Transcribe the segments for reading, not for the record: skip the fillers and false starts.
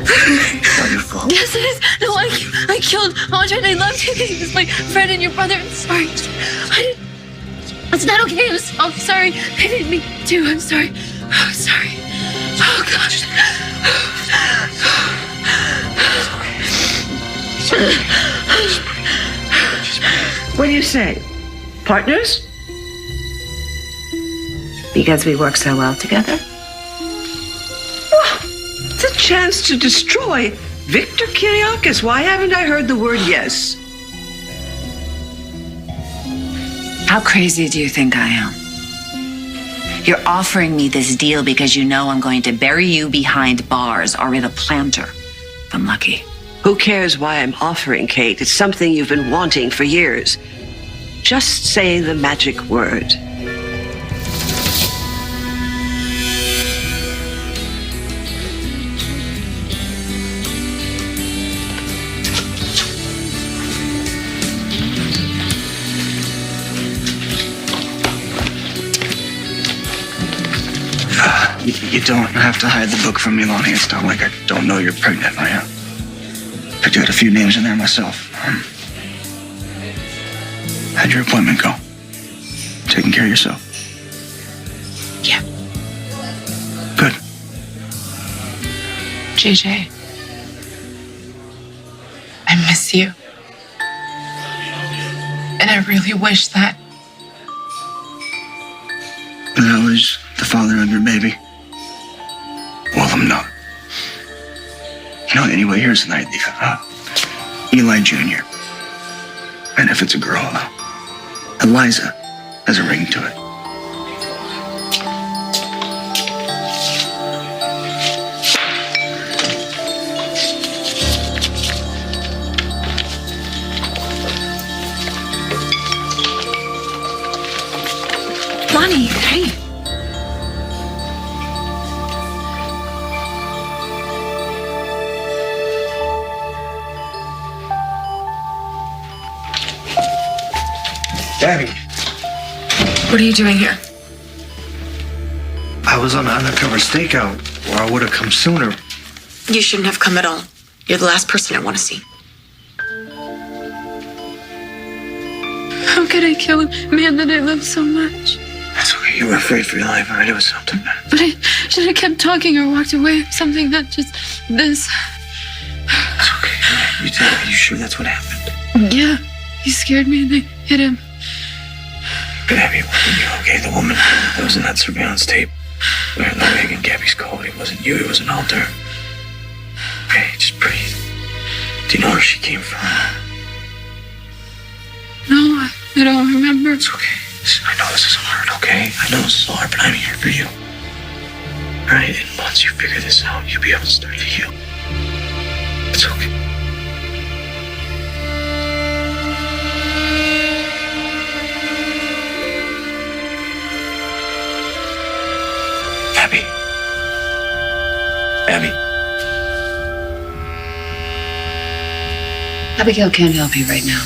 It's not your fault. Yes, it is. No, I killed Andre and I loved him because he was my friend and your brother. I'm sorry. It's not okay. I'm sorry. I didn't mean to. I'm sorry. I'm sorry. Oh, gosh. What do you say? Partners? Because we work so well together? Well, it's a chance to destroy Victor Kiriakis. Why haven't I heard the word yes? How crazy do you think I am? You're offering me this deal because you know I'm going to bury you behind bars or in a planter, if I'm lucky. Who cares why I'm offering, Kate? It's something you've been wanting for years. Just say the magic word. You don't have to hide the book from me, Lonnie. It's not like I don't know you're pregnant. I got a few names in there myself. How'd your appointment go? Taking care of yourself? Yeah. Good. JJ, I miss you. And I really wish that. But I was the father of your baby. Well, I'm not. Anyway, here's an idea. Eli Jr. And if it's a girl, Eliza has a ring to it. Lonnie, hey. Abby, What are you doing here? I was on an undercover stakeout, or I would have come sooner. You shouldn't have come at all. You're the last person I want to see. How could I kill a man that I love so much? That's okay. You were afraid for your life, all right? It was something. But I should have kept talking or walked away from something, not just this. It's okay. You tell me. You sure that's what happened? Yeah, he scared me and I hit him. But Abby, wasn't you okay? The woman that was in that surveillance tape wearing the wig and Gabby's coat. It wasn't you. It was an altar. Okay, just breathe. Do you know where she came from? No, I don't remember. It's okay. Listen, I know this is hard, okay? I know this is hard, but I'm here for you. All right? And once you figure this out, you'll be able to start to heal. It's okay. Abby. Abby. Abigail can't help you right now.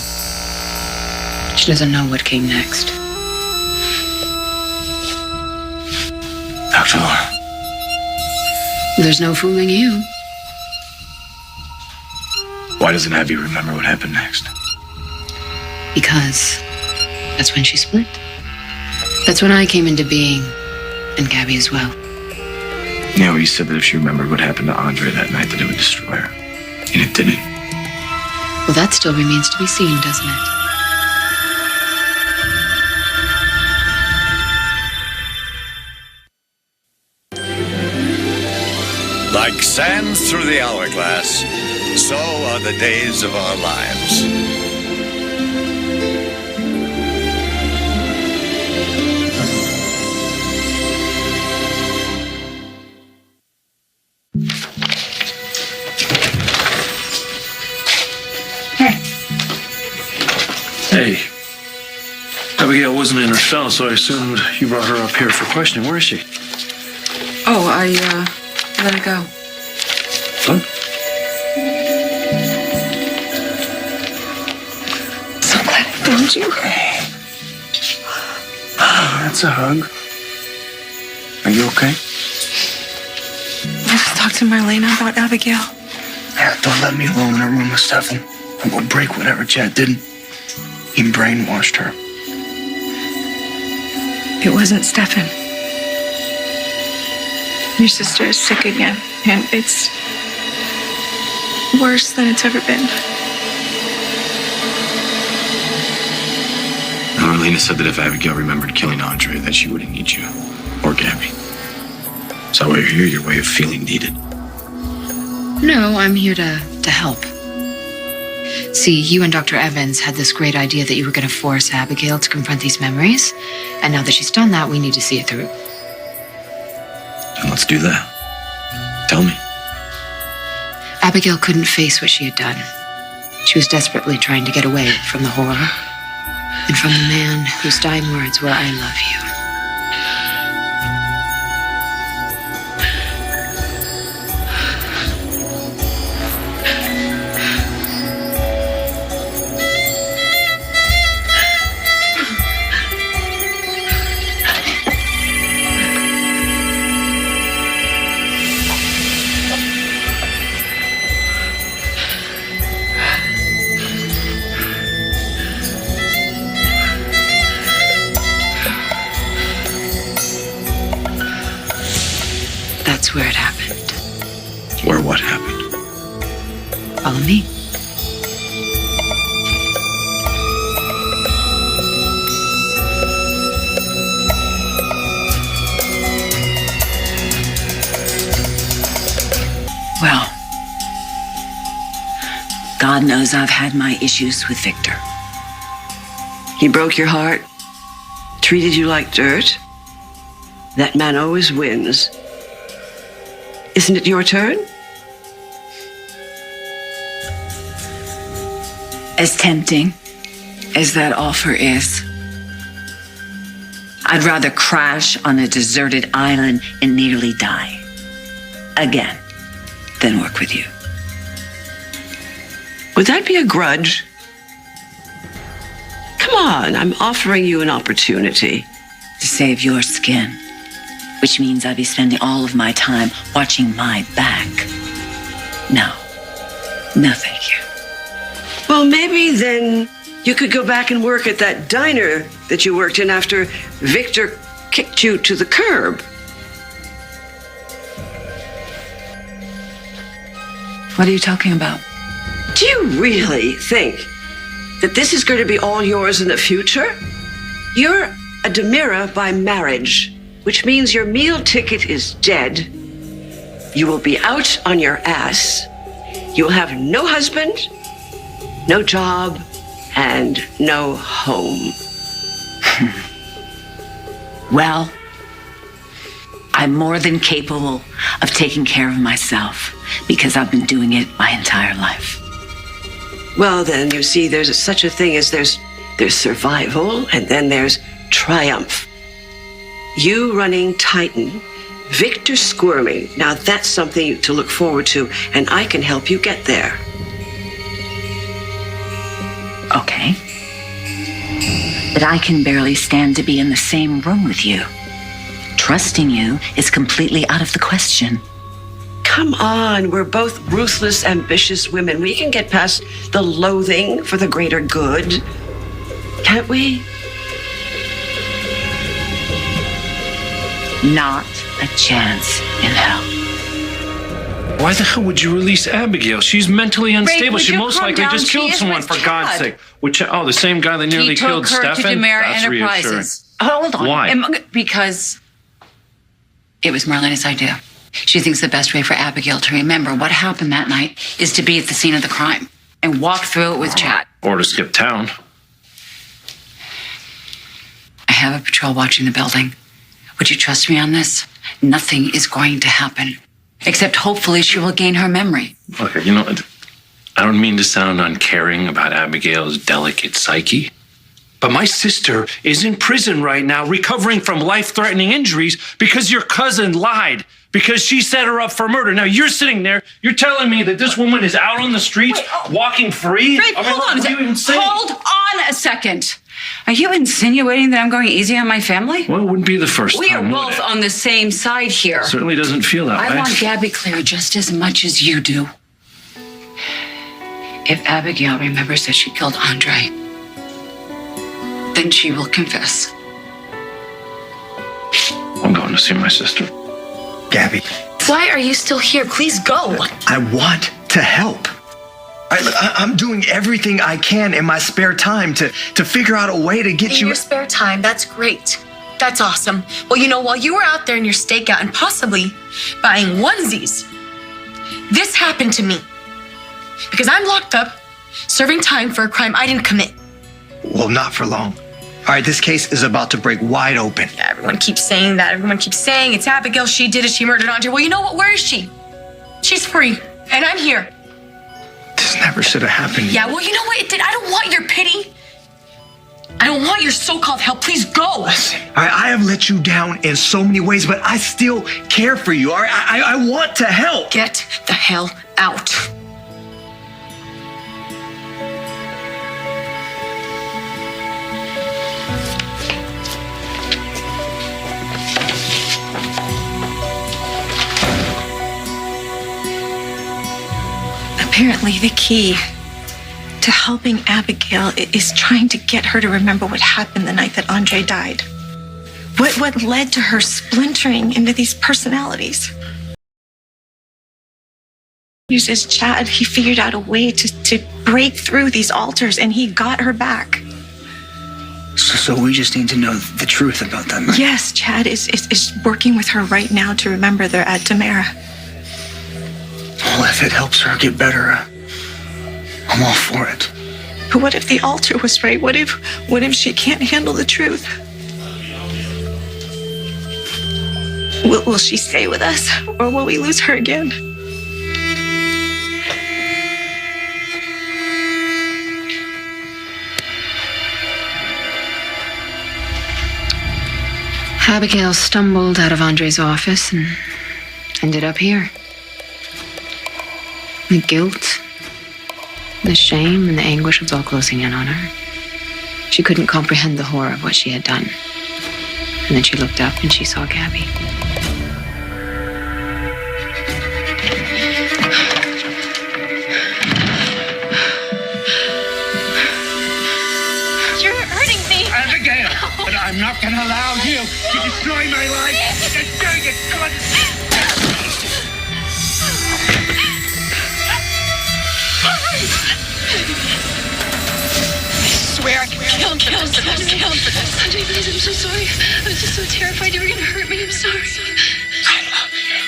She doesn't know what came next. Dr. Laura. There's no fooling you. Why doesn't Abby remember what happened next? Because that's when she split. That's when I came into being, and Gabby as well. Yeah, well, you said that if she remembered what happened to Andre that night, that it would destroy her. And it didn't. Well, that still remains to be seen, doesn't it? Like sand through the hourglass, so are the days of our lives. Hey. Abigail wasn't in her cell, so I assumed you brought her up here for questioning. Where is she? Oh, I let it go. What? So glad I found you. That's a hug. Are you okay? I just talked to Marlena about Abigail. Yeah, don't let me alone in a room with Stefan. I'm gonna break whatever Chad did. He brainwashed her. It wasn't Stefan. Your sister is sick again, and it's worse than it's ever been. Marlena said that if Abigail remembered killing Andre, that she wouldn't need you. Or Gabby. Is that why you're here? Your way of feeling needed? No, I'm here to help. See, you and Dr. Evans had this great idea that you were going to force Abigail to confront these memories. And now that she's done that, we need to see it through. Then let's do that. Tell me. Abigail couldn't face what she had done. She was desperately trying to get away from the horror and from the man whose dying words were, "I love you." That's where it happened. Where what happened? Follow me. Well, God knows I've had my issues with Victor. He broke your heart, treated you like dirt. That man always wins. Isn't it your turn? As tempting as that offer is, I'd rather crash on a deserted island and nearly die again than work with you. Would that be a grudge? Come on, I'm offering you an opportunity. To save your skin, which means I'd be spending all of my time watching my back. No, thank you. Well, maybe then you could go back and work at that diner that you worked in after Victor kicked you to the curb. What are you talking about? Do you really think that this is going to be all yours in the future? You're a Demira by marriage, which means your meal ticket is dead. You will be out on your ass. You will have no husband, no job, and no home. Well, I'm more than capable of taking care of myself because I've been doing it my entire life. Well, then, you see, there's such a thing as there's survival, and then there's triumph. You running Titan, Victor squirming. Now that's something to look forward to, and I can help you get there. Okay. But I can barely stand to be in the same room with you. Trusting you is completely out of the question. Come on, we're both ruthless, ambitious women. We can get past the loathing for the greater good. Can't we? Not a chance in hell. Why the hell would you release Abigail? She's mentally unstable. would She you most calm likely down? just She killed is someone, with for God's Chad. sake. Which, oh, the same guy that nearly He took killed her to Stefan? Demira That's reassuring. Enterprises. Hold on. Why? Because it was Marlena's idea. She thinks the best way for Abigail to remember what happened that night is to be at the scene of the crime and walk through it with Chad. Or to skip town. I have a patrol watching the building. Would you trust me on this? Nothing is going to happen. Except hopefully she will gain her memory. Okay, you know, I don't mean to sound uncaring about Abigail's delicate psyche, but my sister is in prison right now recovering from life-threatening injuries because your cousin lied, because she set her up for murder. Now you're sitting there, you're telling me that this woman is out on the streets walking free? Ray, I mean, hold on a what are you second. insane? Hold on a second. Are you insinuating that I'm going easy on my family? Well, it wouldn't be the first We are time, would both it? on the same side here. Certainly doesn't feel that way. I want Gabby clear just as much as you do. If Abigail remembers that she killed Andre, then she will confess. I'm going to see my sister. Gabby, Why are you still here? Please go. I want to help. I'm doing everything I can in my spare time to figure out a way to get In you. your spare time, that's great. That's awesome. Well, you know, while you were out there in your stakeout and possibly buying onesies, this happened to me. Because I'm locked up, serving time for a crime I didn't commit. Well, not for long. All right, this case is about to break wide open. Yeah, everyone keeps saying that. Everyone keeps saying it's Abigail. She did it. She murdered Andre. Well, you know what? Where is she? She's free. And I'm here. This never should have happened. Yeah, well, you know what? It did. I don't want your pity. I don't want your so-called help. Please go. Listen, I have let you down in so many ways, but I still care for you. All right, I want to help. Get the hell out. Apparently, the key to helping Abigail is trying to get her to remember what happened the night that Andre died. What led to her splintering into these personalities? Uses Chad, he figured out a way to break through these altars, and he got her back. So we just need to know the truth about that night. Yes, Chad is working with her right now to remember they're at Demera. Well, if it helps her get better, I'm all for it. But what if the altar was right? What if she can't handle the truth? Will she stay with us, or will we lose her again? Abigail stumbled out of Andre's office and ended up here. The guilt, the shame, and the anguish was all closing in on her. She couldn't comprehend the horror of what she had done. And then she looked up and she saw Gabby. You're hurting me. Abigail, but I'm not going to allow you to destroy my life. Destroy it, God. I swear I could kill him for this. Andre, please, I'm so sorry. I was just so terrified you were going to hurt me. I'm sorry. I love you.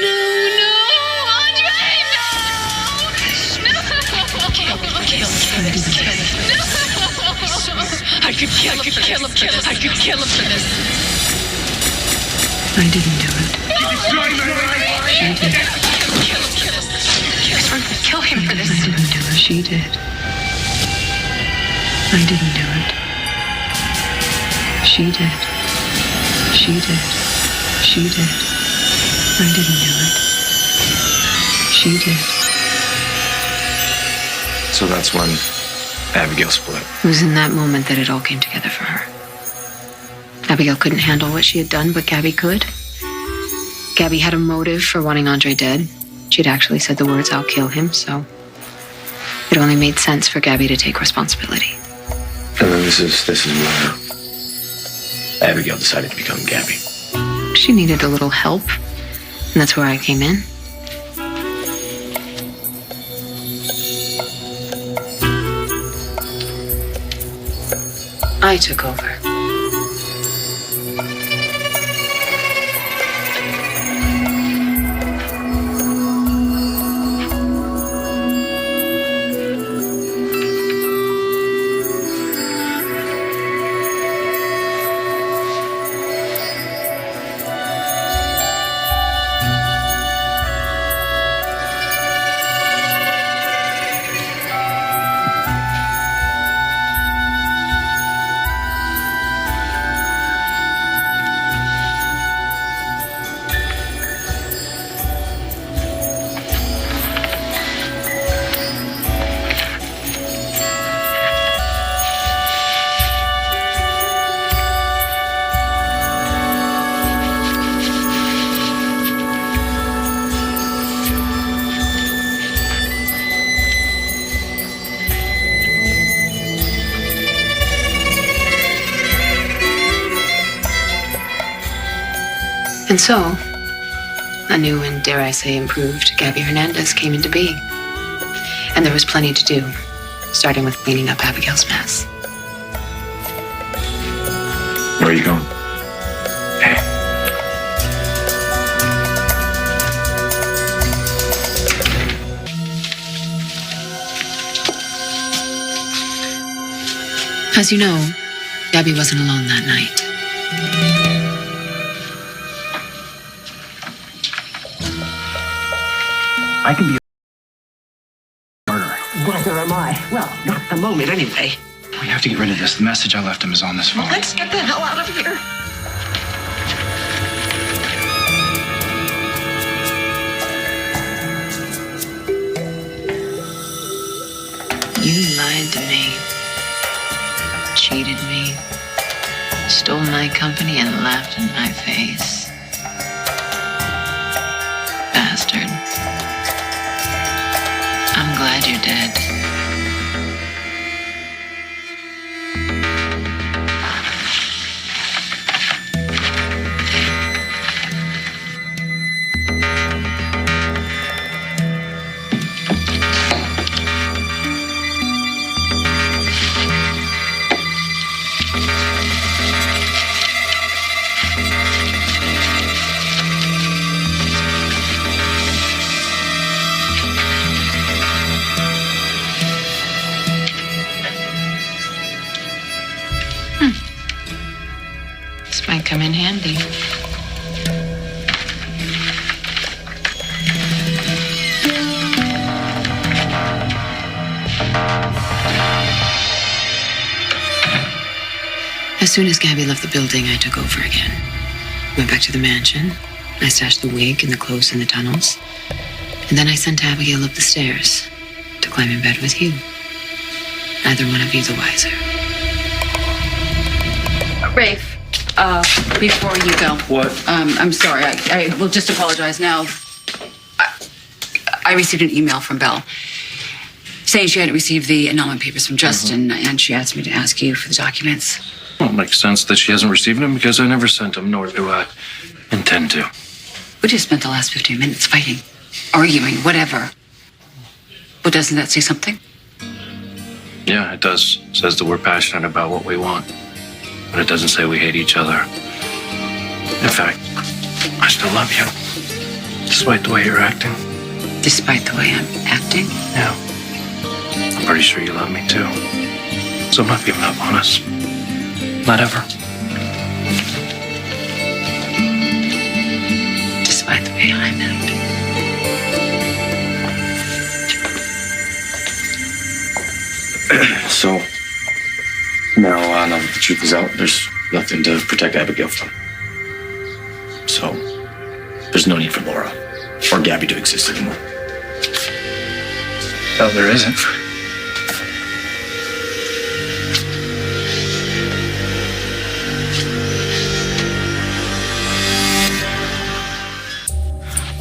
No, Andre, no! I could kill him for this. I didn't do it. Destroy my life. She did. I swear I could kill him for this. I didn't do it. She did. I didn't do it. She did. She did. She did. I didn't do it. She did. So that's when Abigail split. It was in that moment that it all came together for her. Abigail couldn't handle what she had done, but Gabby could. Gabby had a motive for wanting Andre dead. She'd actually said the words, "I'll kill him," so it only made sense for Gabby to take responsibility. And then this is where Abigail decided to become Gabby. She needed a little help, and that's where I came in. I took over. And so, a new and, dare I say, improved Gabby Hernandez came into being. And there was plenty to do, starting with cleaning up Abigail's mess. Where are you going? Hey. As you know, Gabby wasn't alone that night. I can be a murderer. Neither am I. Well, not at the moment, anyway. We have to get rid of this. The message I left him is on this phone. Let's get the hell out of here. You lied to me, cheated me, stole my company, and laughed in my face. Bastard. I'm glad you're dead. This might come in handy. As soon as Gabby left the building, I took over again. Went back to the mansion. I stashed the wig and the clothes in the tunnels. And then I sent Abigail up the stairs to climb in bed with you. Neither one of you the wiser. Rafe, before you go. What? I'm sorry. I will just apologize now. I received an email from Belle saying she hadn't received the annulment papers from Justin, and she asked me to ask you for the documents. Well, it makes sense that she hasn't received them because I never sent them, nor do I intend to. We just spent the last 15 minutes fighting, arguing, whatever. Well, doesn't that say something? Yeah, it does. It says that we're passionate about what we want. But it doesn't say we hate each other. In fact, I still love you. Despite the way you're acting. Despite the way I'm acting? Yeah. I'm pretty sure you love me too. So I'm not giving up on us. Not ever. Despite the way I'm acting. So, now the truth is out. There's nothing to protect Abigail from. So, there's no need for Laura or Gabby to exist anymore. No, there isn't.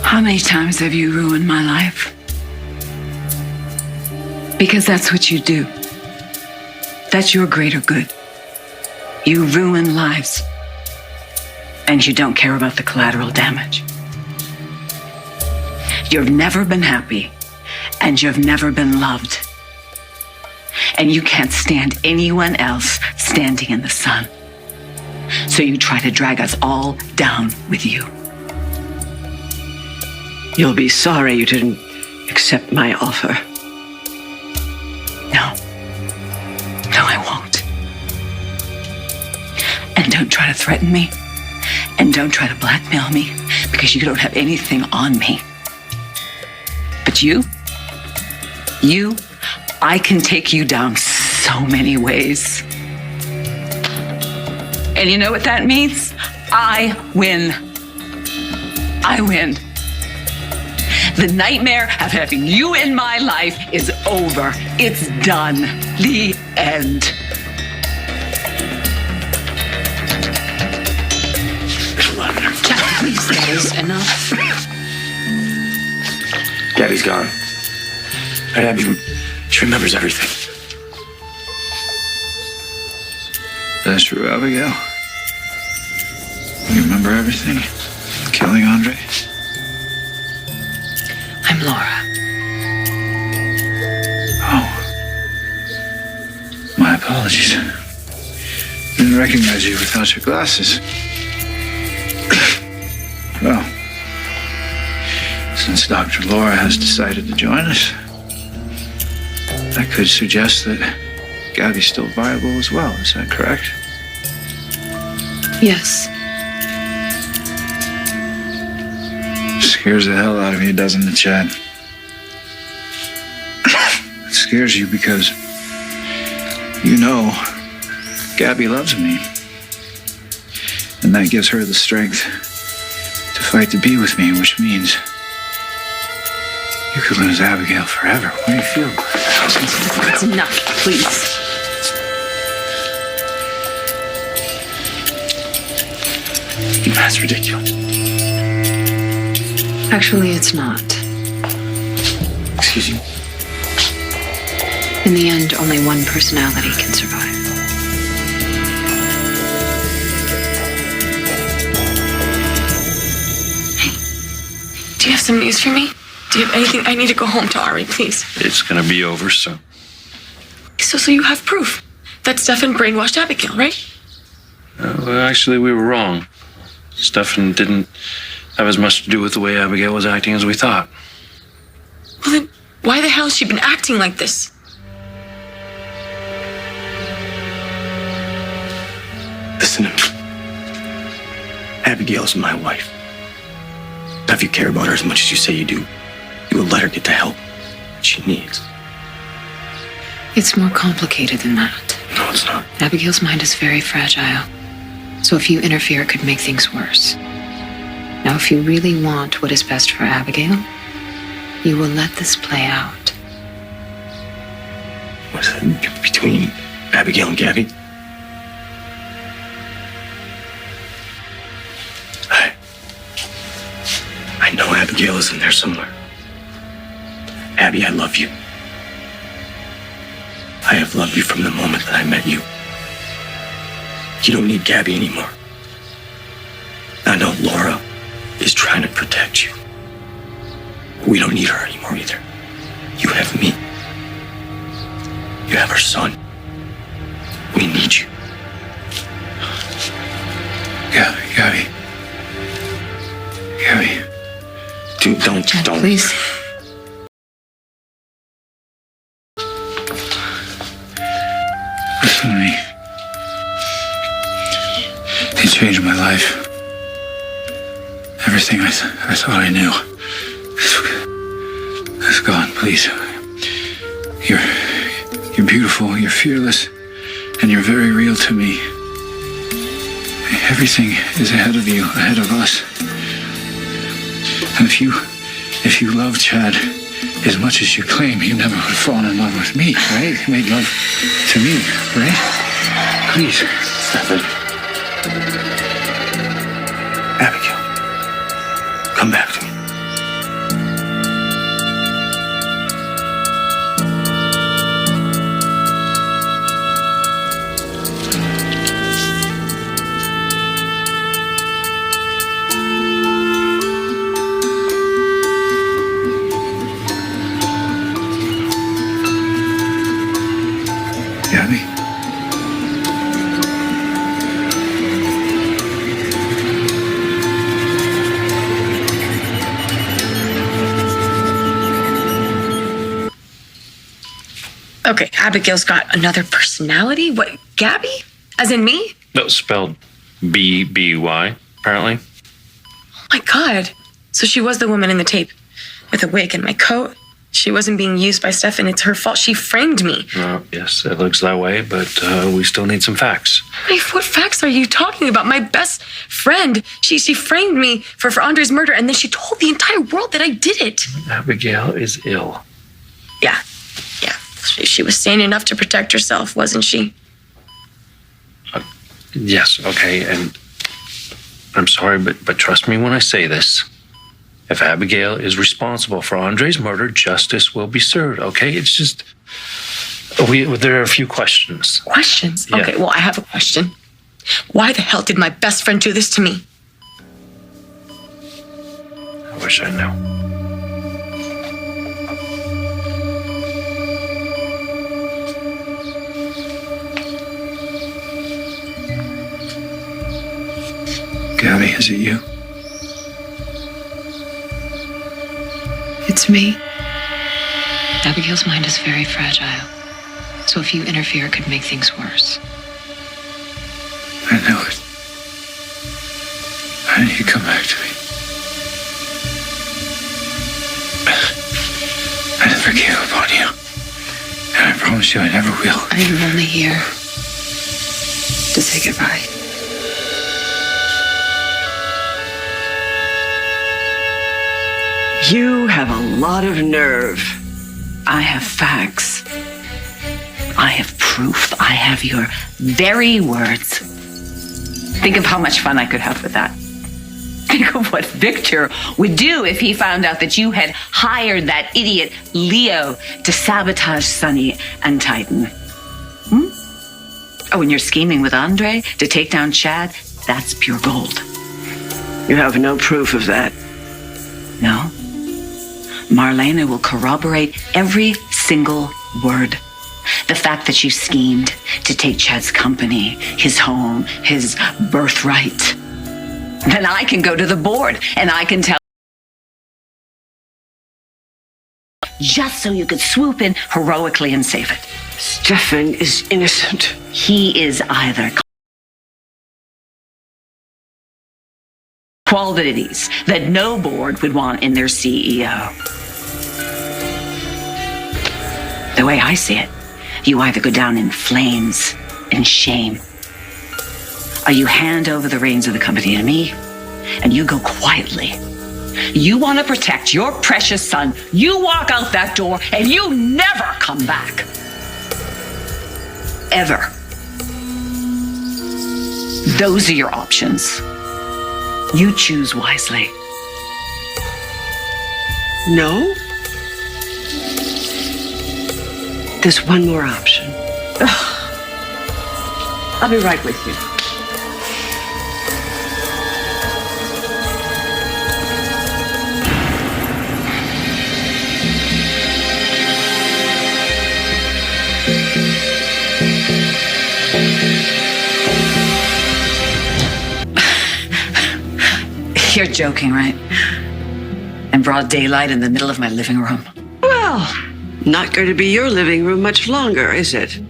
How many times have you ruined my life? Because that's what you do. That's your greater good. You ruin lives. And you don't care about the collateral damage. You've never been happy. And you've never been loved. And you can't stand anyone else standing in the sun. So you try to drag us all down with you. You'll be sorry you didn't accept my offer. No. No, I won't. And don't try to threaten me. And don't try to blackmail me, because you don't have anything on me. But you, I can take you down so many ways. And you know what that means? I win. I win. The nightmare of having you in my life is over. It's done. The end. Jack, please, that is enough. Gabby's gone. But Abby, she remembers everything. That's true, Abigail. You remember everything? killing Andre? I'm Laura. Oh. My apologies. Didn't recognize you without your glasses. Well, since Dr. Laura has decided to join us, I could suggest that Gabby's still viable as well. Is that correct? Yes. Scares the hell out of you, doesn't it, Chad? It scares you because you know Gabby loves me. And that gives her the strength to fight to be with me, which means you could lose Abigail forever. What do you feel? That's enough, please. That's ridiculous. Actually, it's not. Excuse you. In the end, only one personality can survive. Do you have some news for me? Do you have anything? I need to go home to Ari, please. It's gonna be over soon. So you have proof that Stefan brainwashed Abigail, right? Well, actually, we were wrong. Stefan didn't have as much to do with the way Abigail was acting as we thought. Well, then why the hell has she been acting like this? Listen to me. Abigail's my wife. Now, if you care about her as much as you say you do, you will let her get the help that she needs. It's more complicated than that. No, it's not. Abigail's mind is very fragile. So if you interfere, it could make things worse. Now, if you really want what is best for Abigail, you will let this play out. What's that between Abigail and Gabby? I know Abigail is in there somewhere. Abby, I love you. I have loved you from the moment that I met you. You don't need Gabby anymore. I know Laura is trying to protect you. We don't need her anymore either. You have me. You have her son. We need you. Gabby. Dude, don't. Please. Listen to me. He changed my life. Everything I thought I knew is gone. Please. You're beautiful, you're fearless, and you're very real to me. Everything is ahead of you, ahead of us. And if you love Chad as much as you claim, you never would have fallen in love with me, right? You made love to me, right? Please, Stefan. Abigail, come back to me. Gabby? Okay, Abigail's got another personality? What, Gabby? As in me? No, spelled B-B-Y, apparently. Oh my God. So she was the woman in the tape with a wig and my coat. She wasn't being used by Stefan. It's her fault. She framed me. Yes, it looks that way, but we still need some facts. Wait, what facts are you talking about? My best friend, she framed me for Andre's murder, and then she told the entire world that I did it. Abigail is ill. Yeah. She was sane enough to protect herself, wasn't she? Yes, okay, and I'm sorry, but trust me when I say this. If Abigail is responsible for Andre's murder, justice will be served, okay? It's just, there are a few questions. Questions? Yeah. Okay, well, I have a question. Why the hell did my best friend do this to me? wish I knew. Gabby, is it you? It's me. Abigail's mind is very fragile. So if you interfere, it could make things worse. I knew it. Why didn't you come back to me? I never gave up on you. And I promise you I never will. I'm only here to say goodbye. You have a lot of nerve. I have facts. I have proof. I have your very words. Think of how much fun I could have with that. Think of what Victor would do if he found out that you had hired that idiot Leo to sabotage Sunny and Titan. Oh, and you're scheming with Andre to take down Chad? That's pure gold. You have no proof of that. No? Marlena will corroborate every single word. The fact that you schemed to take Chad's company, his home, his birthright. Then I can go to the board and I can tell just so you could swoop in heroically and save it. Stefan is innocent. He is either qualities that no board would want in their CEO. The way I see it, you either go down in flames and shame, or you hand over the reins of the company to me, and you go quietly. You want to protect your precious son. You walk out that door, and you never come back. Ever. Those are your options. You choose wisely. No? There's one more option. I'll be right with you. You're joking, right? In broad daylight in the middle of my living room. Well, not going to be your living room much longer, is it?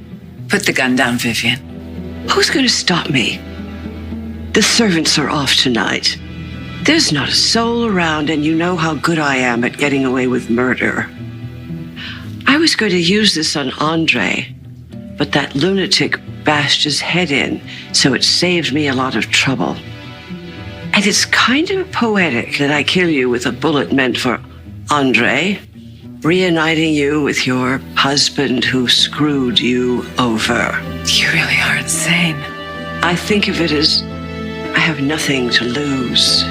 Put the gun down, Vivian. Who's going to stop me? The servants are off tonight. There's not a soul around, and you know how good I am at getting away with murder. I was going to use this on Andre, but that lunatic bashed his head in, so it saved me a lot of trouble. And it's kind of poetic that I kill you with a bullet meant for Andre, reuniting you with your husband who screwed you over. You really are insane. I think of it as I have nothing to lose.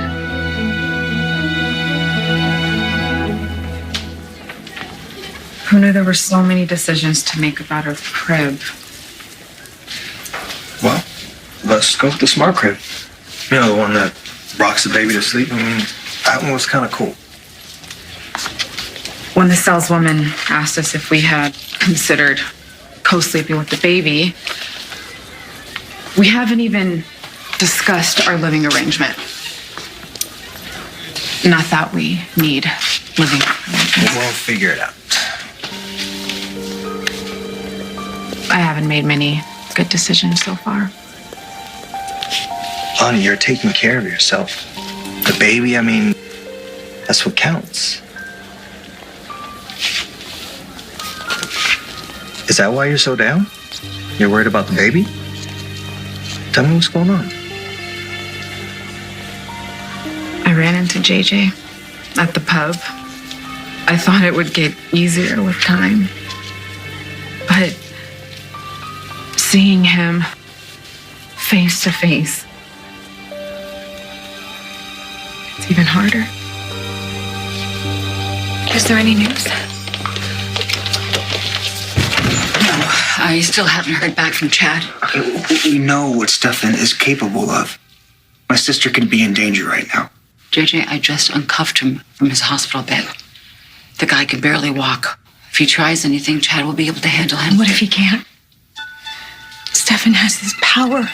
Who knew there were so many decisions to make about her crib? Well, let's go with the smart crib. You know, the one that rocks the baby to sleep. I mean, that one was kind of cool. When the saleswoman asked us if we had considered co-sleeping with the baby, we haven't even discussed our living arrangement. Not that we need living arrangements. We'll figure it out. I haven't made many good decisions so far. Honey, you're taking care of yourself. The baby, I mean, that's what counts. Is that why you're so down? You're worried about the baby? Tell me what's going on. I ran into JJ at the pub. I thought it would get easier with time. But seeing him face to face, it's even harder. Is there any news? No, I still haven't heard back from Chad. We know what Stefan is capable of. My sister could be in danger right now. JJ, I just uncuffed him from his hospital bed. The guy can barely walk. If he tries anything, Chad will be able to handle him. What if he can't? Stefan has this power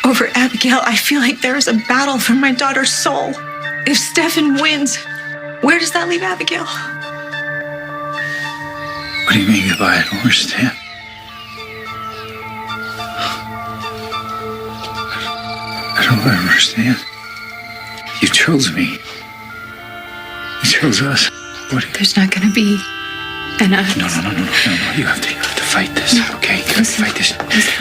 over Abigail. I feel like there is a battle for my daughter's soul. If Stefan wins, where does that leave Abigail? What do you mean goodbye? I don't understand. I don't understand. You chose me. You chose us. What? There's not going to be enough. No. You have to fight this. Okay, you have to fight this.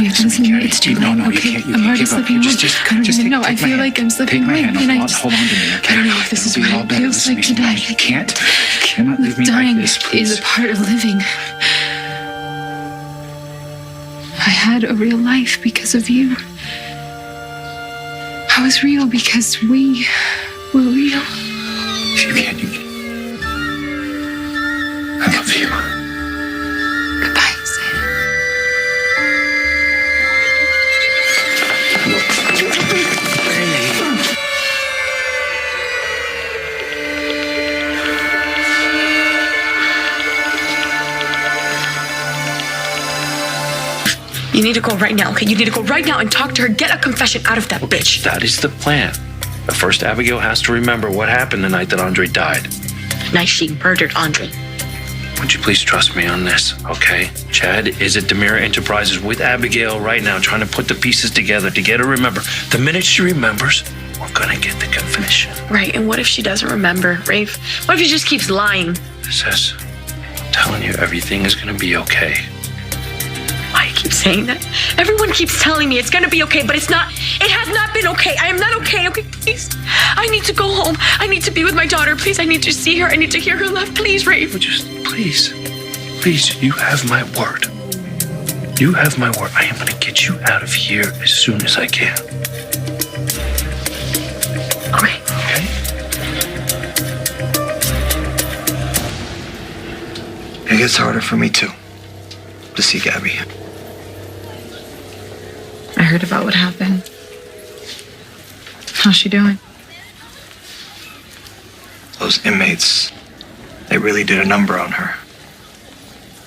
Listen, it's too late. No, you okay? can't. You I'm can't already give up. slipping away. Just No, I take my feel hand. like I'm slipping Take my away. hand. And Hold on to me. Okay? I don't know if this is It'll be all what it better. feels Listen like to me. today. You can't. You cannot leave me Dying like this, please. is a part of living. I had a real life because of you. I was real because we were real. You can't. I love you. Goodbye, Sam. You need to go right now, okay? You need to go right now and talk to her. Get a confession out of that bitch. That is the plan. But first, Abigail has to remember what happened the night that Andre died. Night she murdered Andre. Would you please trust me on this, okay? Chad is at Demira Enterprises with Abigail right now, trying to put the pieces together to get her to remember. The minute she remembers, we're gonna get the confession. Right, and what if she doesn't remember, Rafe? What if she just keeps lying? Sis, I'm telling you, everything is gonna be okay. Why do you keep saying that? Everyone keeps telling me it's gonna be okay, but it's not. It has not been okay. I am not okay. Okay, please. I need to go home. I need to be with my daughter. Please, I need to see her. I need to hear her laugh. Please, Rafe. Just please, you have my word. You have my word. I am gonna get you out of here as soon as I can. Okay. Okay? It gets harder for me too to see Gabby. I heard about what happened. How's she doing? Those inmates, they really did a number on her.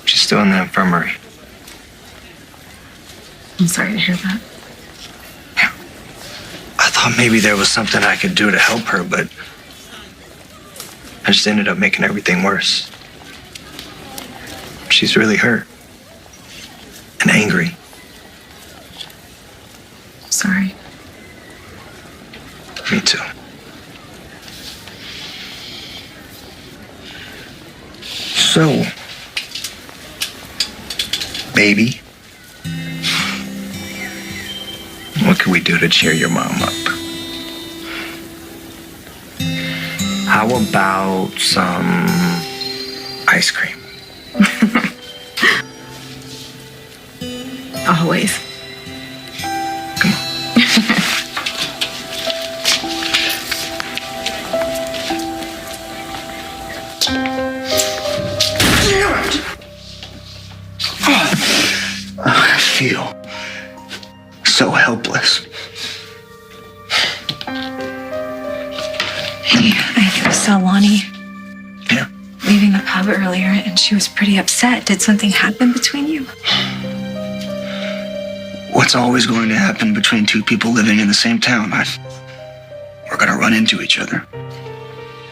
She's still in the infirmary. I'm sorry to hear that. I thought maybe there was something I could do to help her, but I just ended up making everything worse. She's really hurt and angry. Sorry. Me too. So, baby, what can we do to cheer your mom up? How about some ice cream? Always. I feel so helpless. Hey, I saw Lonnie Yeah. leaving the pub earlier, and she was pretty upset. Did something happen between you? What's always going to happen between two people living in the same town? We're going to run into each other.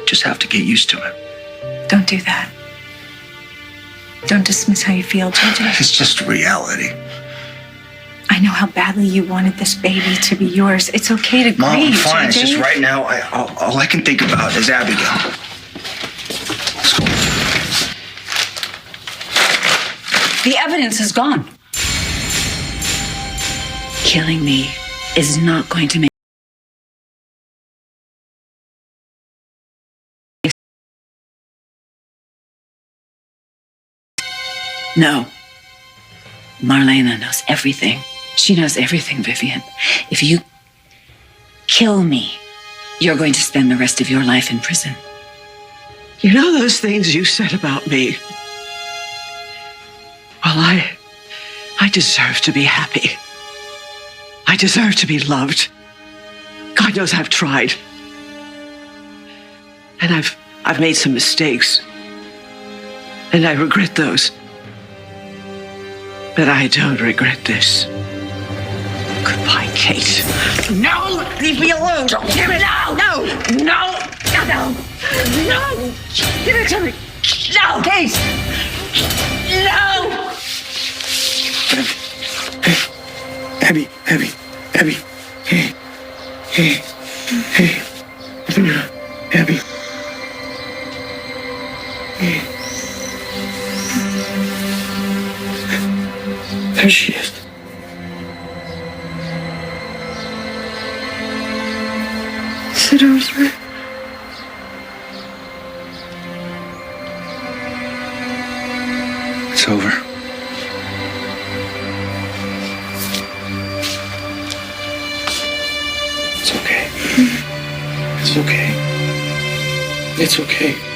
Just have to get used to it. Don't do that. Don't dismiss how you feel, JJ. It's just reality. I know how badly you wanted this baby to be yours. It's okay to Mom, I'm grieve, fine. It's JJ. just right now, all I can think about is Abigail. The evidence is gone. Killing me is not going to make No. Marlena knows everything. She knows everything, Vivian. If you kill me, you're going to spend the rest of your life in prison. You know those things you said about me? Well, I deserve to be happy. I deserve to be loved. God knows I've tried. And I've made some mistakes. And I regret those. But I don't regret this. Goodbye, Kate. No! Leave me alone! Don't give it out! No! No! No! No! Give it to me! No! Kate! No! Abby. Hey. Open your eyes. Abby. Hey. There she is. Sit over. It's over. It's okay. It's okay. It's okay.